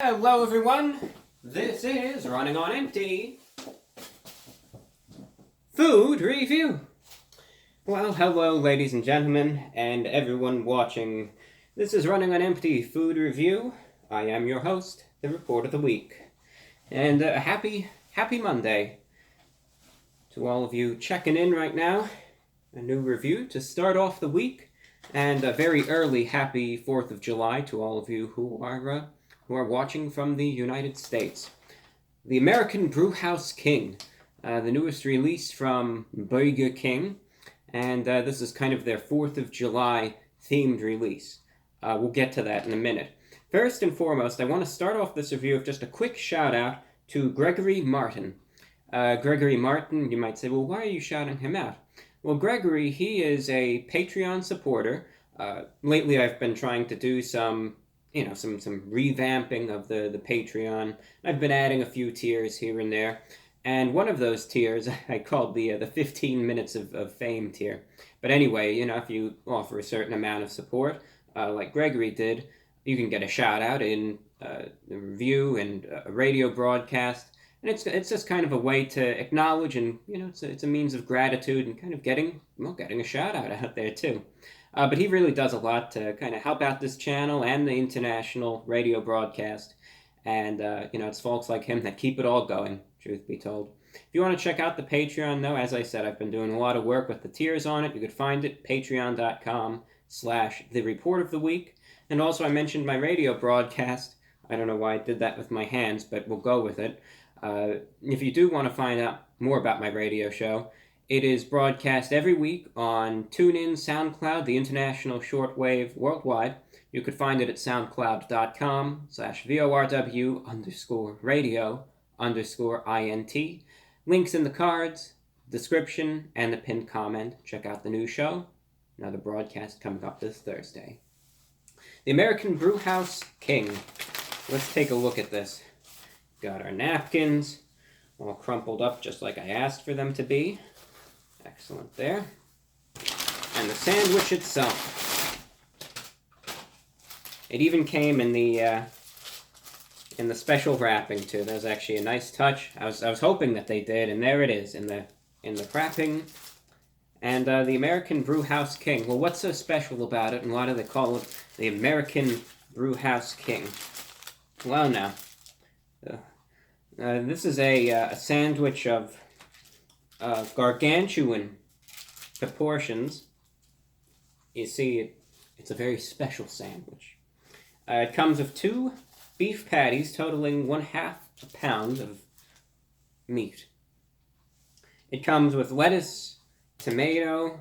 Hello everyone, this is Running on Empty Food Review. Well, hello ladies and gentlemen, and everyone watching. This is Running on Empty Food Review. I am your host, the Report of the Week. And happy Monday to all of you checking in right now. A new review to start off the week, and a very early happy 4th of July to all of you who are watching from the United States. The American Brewhouse King, the newest release from Burger King, and this is kind of their 4th of July themed release. We'll get to that in a minute. First and foremost, I want to start off this review with just a quick shout out to Gregory Martin. Gregory Martin, you might say, well, why are you shouting him out? Well, Gregory, he is a Patreon supporter. Lately I've been trying to do some revamping of the Patreon. I've been adding a few tiers here and there, and one of those tiers I called the 15 minutes of fame tier. But anyway, if you offer a certain amount of support, like Gregory did, you can get a shout out in the review and a radio broadcast, and it's just kind of a way to acknowledge, and it's a means of gratitude and kind of getting a shout out there too. But he really does a lot to kind of help out this channel and the international radio broadcast. And, it's folks like him that keep it all going, truth be told. If you want to check out the Patreon, though, as I said, I've been doing a lot of work with the tiers on it. You could find it patreon.com/The Report of the Week. And also, I mentioned my radio broadcast. I don't know why I did that with my hands, but we'll go with it. If you do want to find out more about my radio show, it is broadcast every week on TuneIn, SoundCloud, the international shortwave worldwide. You could find it at soundcloud.com/VORW_radio_INT. Links in the cards, description, and the pinned comment. Check out the new show. Another broadcast coming up this Thursday. The American Brewhouse King. Let's take a look at this. Got our napkins, all crumpled up just like I asked for them to be. Excellent there. And the sandwich itself. It even came in the special wrapping too. There's actually a nice touch. I was hoping that they did, and there it is in the wrapping. And the American Brewhouse King. Well, what's so special about it, and why do they call it the American Brewhouse King? Well, now, this is a sandwich of gargantuan proportions. You see, it's a very special sandwich. It comes with 2 beef patties totaling 1/2 a pound of meat. It comes with lettuce, tomato,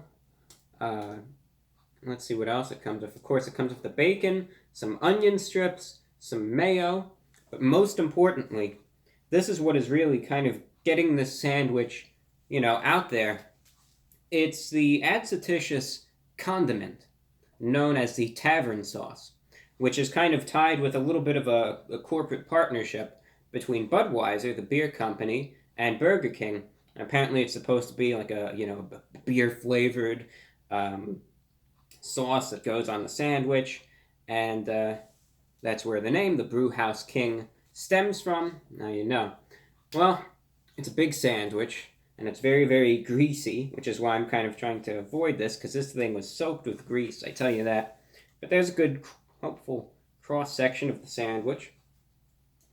let's see what else it comes with. Of course, it comes with the bacon, some onion strips, some mayo, but most importantly, this is what is really kind of getting this sandwich out there. It's the adventitious condiment known as the Tavern Sauce, which is kind of tied with a little bit of a corporate partnership between Budweiser, the beer company, and Burger King. Apparently it's supposed to be like a beer-flavored sauce that goes on the sandwich, and that's where the name, the Brewhouse King, stems from. Now you know. Well, it's a big sandwich, and it's very, very greasy, which is why I'm kind of trying to avoid this, because this thing was soaked with grease, I tell you that. But there's a good, hopeful cross-section of the sandwich.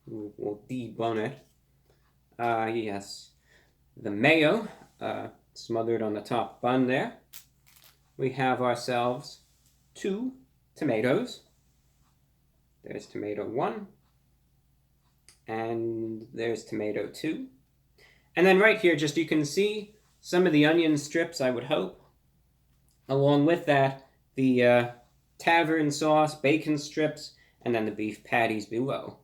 We'll debone it. Yes. The mayo, smothered on the top bun there. We have ourselves 2 tomatoes. There's tomato 1. And there's tomato 2. And then right here, just you can see some of the onion strips, I would hope. Along with that, the Tavern Sauce, bacon strips, and then the beef patties below.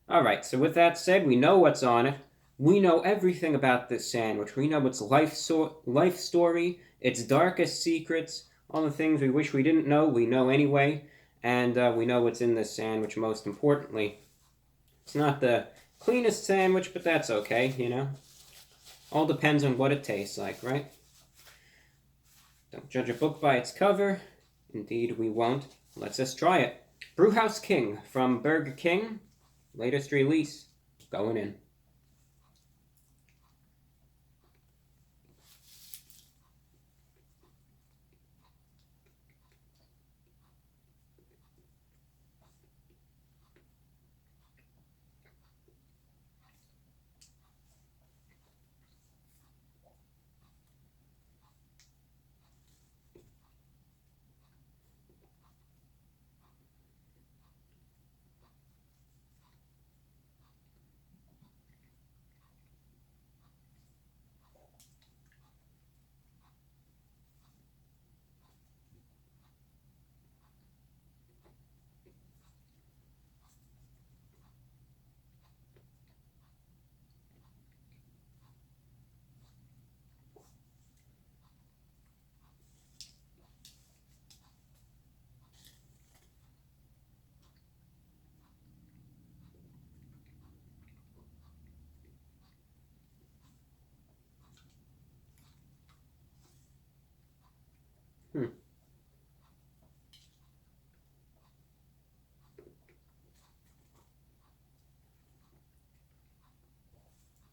Alright, so with that said, we know what's on it. We know everything about this sandwich. We know its life story, its darkest secrets, all the things we wish we didn't know, we know anyway. And we know what's in this sandwich most importantly. It's not the cleanest sandwich, but that's okay, All depends on what it tastes like, right? Don't judge a book by its cover. Indeed, we won't. Let's just try it. Brewhouse King from Burger King. Latest release, going in.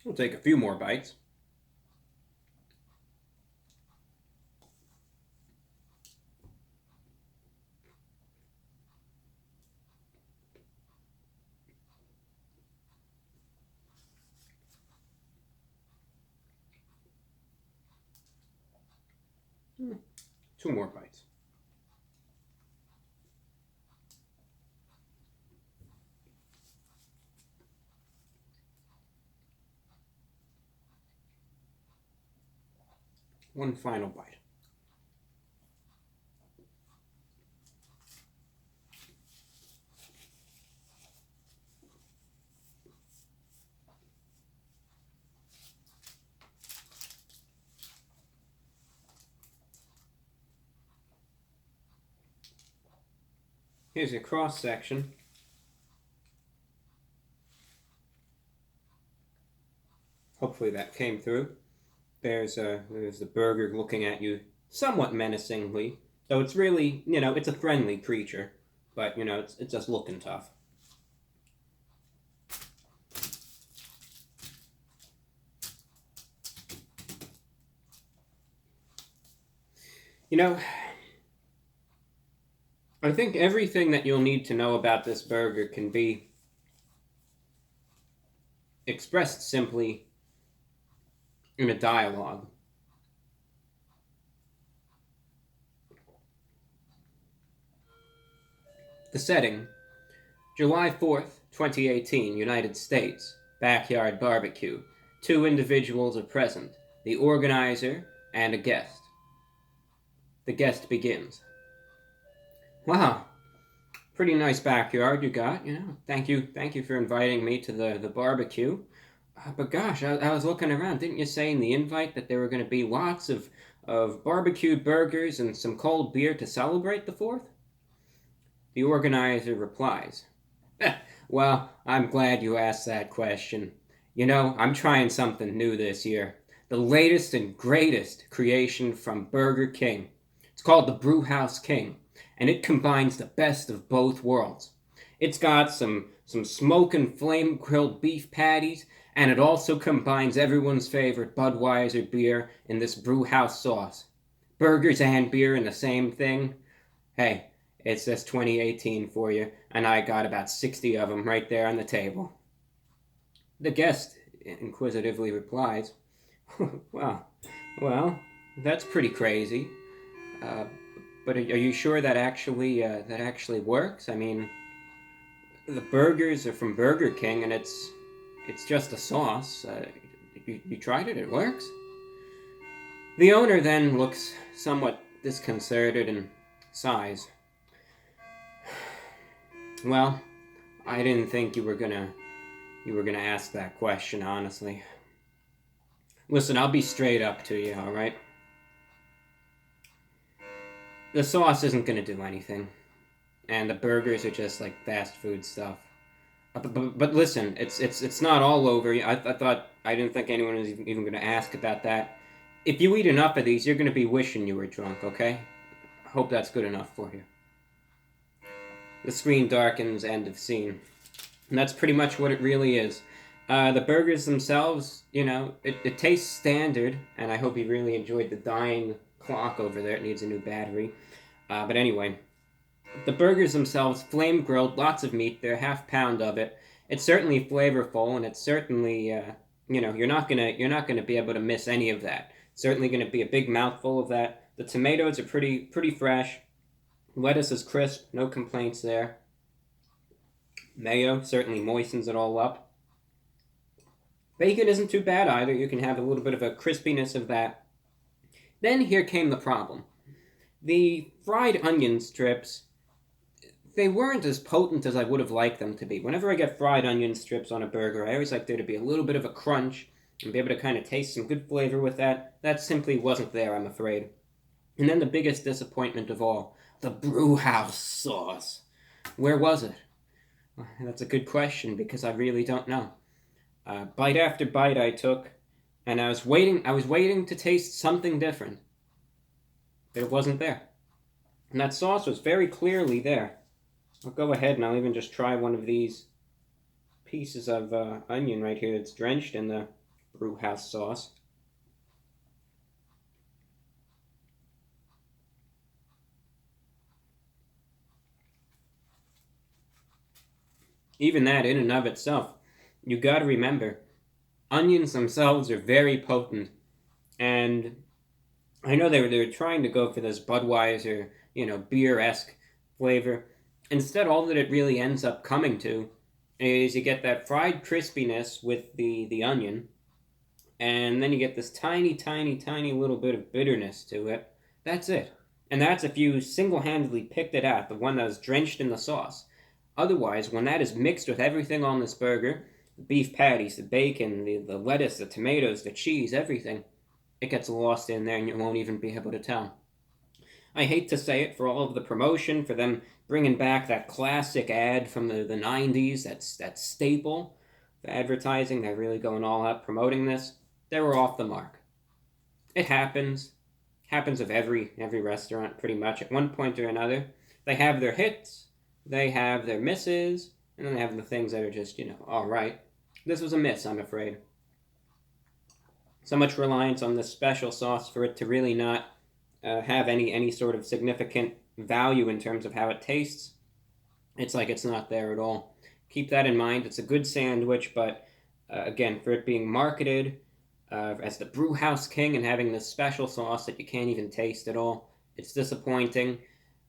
We'll take a few more bites. Two more bites. One final bite. Here's a cross section. Hopefully that came through. There's the burger looking at you somewhat menacingly, though it's really, it's a friendly creature, but it's just looking tough. I think everything that you'll need to know about this burger can be expressed simply in a dialogue. The setting, July 4th, 2018, United States, backyard barbecue. 2 individuals are present, the organizer and a guest. The guest begins. Wow, pretty nice backyard you got, Thank you for inviting me to the barbecue. But gosh, I was looking around. Didn't you say in the invite that there were going to be lots of barbecued burgers and some cold beer to celebrate the 4th? The organizer replies, well, I'm glad you asked that question. I'm trying something new this year. The latest and greatest creation from Burger King. It's called the Brewhouse King, and it combines the best of both worlds. It's got some smoking flame-grilled beef patties, and it also combines everyone's favorite Budweiser beer in this Brewhouse Sauce. Burgers and beer in the same thing? Hey, it's just 2018 for you, and I got about 60 of them right there on the table. The guest inquisitively replies, well, that's pretty crazy. But are you sure that actually works? I mean, the burgers are from Burger King, and it's just a sauce. You tried it? It works? The owner then looks somewhat disconcerted and sighs. Well, I didn't think you were gonna ask that question, honestly. Listen, I'll be straight up to you, all right? The sauce isn't gonna do anything, and the burgers are just like fast food stuff. But listen, it's not all over. I didn't think anyone was even gonna ask about that. If you eat enough of these, you're gonna be wishing you were drunk. Okay? I hope that's good enough for you. The screen darkens. End of scene. And that's pretty much what it really is. The burgers themselves, it tastes standard, and I hope you really enjoyed the dying clock over there. It needs a new battery. But anyway, the burgers themselves, flame grilled, lots of meat. They're half pound of it. It's certainly flavorful, and it's certainly, you're not gonna be able to miss any of that. Certainly gonna be a big mouthful of that. The tomatoes are pretty fresh. Lettuce is crisp, no complaints there. Mayo certainly moistens it all up. Bacon isn't too bad either. You can have a little bit of a crispiness of that. Then here came the problem. The fried onion strips, they weren't as potent as I would have liked them to be. Whenever I get fried onion strips on a burger, I always like there to be a little bit of a crunch and be able to kind of taste some good flavor with that. That simply wasn't there, I'm afraid. And then the biggest disappointment of all, the Brewhouse Sauce. Where was it? That's a good question because I really don't know. Bite after bite I took, and I was waiting to taste something different. But it wasn't there. And that sauce was very clearly there. I'll go ahead and I'll even just try one of these pieces of onion right here that's drenched in the Brewhouse sauce. Even that in and of itself, you gotta remember, onions themselves are very potent. And I know they were trying to go for this Budweiser, beer-esque flavor. Instead, all that it really ends up coming to is you get that fried crispiness with the onion, and then you get this tiny, tiny, tiny little bit of bitterness to it. That's it. And that's if you single-handedly picked it out, the one that was drenched in the sauce. Otherwise, when that is mixed with everything on this burger, the beef patties, the bacon, the lettuce, the tomatoes, the cheese, everything, it gets lost in there and you won't even be able to tell. I hate to say it, for all of the promotion, for them bringing back that classic ad from the 90s, that staple for advertising, they're really going all out promoting this, they were off the mark. It happens. Happens with every restaurant, pretty much, at one point or another. They have their hits, they have their misses, and then they have the things that are just, alright. This was a miss, I'm afraid. So much reliance on this special sauce for it to really not have any sort of significant value in terms of how it tastes. It's like it's not there at all. Keep that in mind. It's a good sandwich, but again, for it being marketed as the Brewhouse King and having this special sauce that you can't even taste at all, it's disappointing.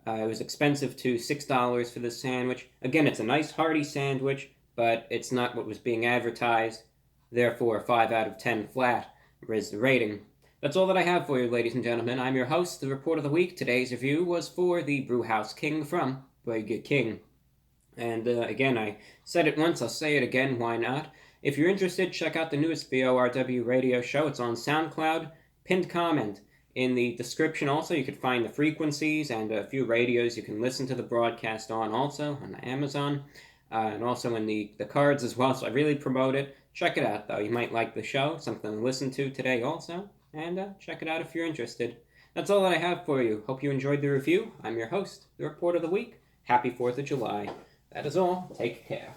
It was expensive too, $6 for this sandwich. Again, it's a nice hearty sandwich, but it's not what was being advertised. Therefore, 5 out of 10 flat is the rating. That's all that I have for you, ladies and gentlemen. I'm your host, the Report of the Week. Today's review was for the Brewhouse King from Burger King. And again, I said it once, I'll say it again, why not? If you're interested, check out the newest VORW radio show. It's on SoundCloud. Pinned comment in the description also. You could find the frequencies and a few radios you can listen to the broadcast on also on Amazon. And also in the cards as well, so I really promote it. Check it out, though. You might like the show, something to listen to today also. And check it out if you're interested. That's all that I have for you. Hope you enjoyed the review. I'm your host, the Report of the Week. Happy 4th of July. That is all. Take care.